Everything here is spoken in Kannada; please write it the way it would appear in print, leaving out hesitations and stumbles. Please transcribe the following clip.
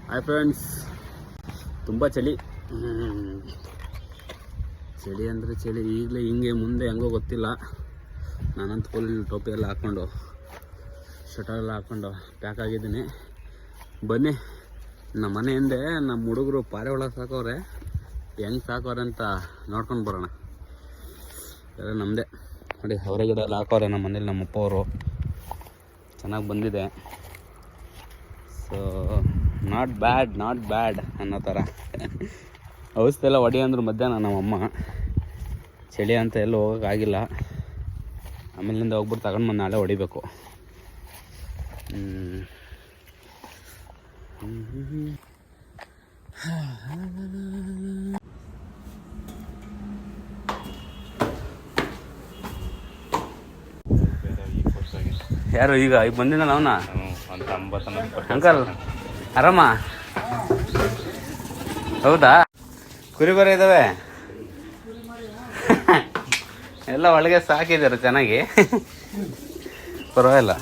ಹಾಯ್ ಫ್ರೆಂಡ್ಸ್, ತುಂಬ ಚಳಿ ಚಳಿ ಅಂದರೆ ಚಳಿ. ಈಗಲೇ ಹಿಂಗೆ ಮುಂದೆ ಹೆಂಗೋ ಗೊತ್ತಿಲ್ಲ. ನಾನಂತೂ ಫುಲ್ ಟೋಪಿ ಎಲ್ಲ ಹಾಕ್ಕೊಂಡು ಶಟರೆಲ್ಲ ಹಾಕ್ಕೊಂಡು ಪ್ಯಾಕ್ ಆಗಿದ್ದೀನಿ. ಬನ್ನಿ, ನಮ್ಮ ಮನೆ ಹಿಂದೆ ನಮ್ಮ ಹುಡುಗರು ಪಾರೆ ಒಳಗೆ ಸಾಕವ್ರೆ. ಹೆಂಗೆ ಸಾಕವ್ರೆ ಅಂತ ನೋಡ್ಕೊಂಡು ಬರೋಣ. ಎಲ್ಲ ನಮ್ಮದೇ ನೋಡಿ, ಹೊರಗಡೆ ಎಲ್ಲ ಹಾಕವ್ರೆ ನಮ್ಮ ಮನೇಲಿ. ನಮ್ಮ ಅಪ್ಪ ಅವರು ಚೆನ್ನಾಗಿ ಬಂದಿದೆ. ಸೊ ನಾಟ್ ಬ್ಯಾಡ್ ಅನ್ನೋ ಥರ. ಔಷಧಿ ಎಲ್ಲ ಹೊಡಿ ಅಂದರು ಮಧ್ಯಾಹ್ನ ನಮ್ಮಮ್ಮ. ಚಳಿ ಅಂತ ಎಲ್ಲೂ ಹೋಗೋಕ್ಕಾಗಿಲ್ಲ. ಆಮೇಲಿಂದ ಹೋಗ್ಬಿಟ್ಟು ತಗೊಂಡು ಬಂದು ನಾಳೆ ಹೊಡಿಬೇಕು. ಯಾರು ಈಗ ಬಂದಿದ್ದಾನ ಅವನ? ಅಂಕಲ್ ಆರಾಮ? ಹೌದಾ? ಕುರಿ ಬರ ಇದ್ದಾವೆ ಎಲ್ಲ ಒಳಗೆ ಸಾಕಿದ್ದಾರೆ ಚೆನ್ನಾಗಿ, ಪರವಾಗಿಲ್ಲ.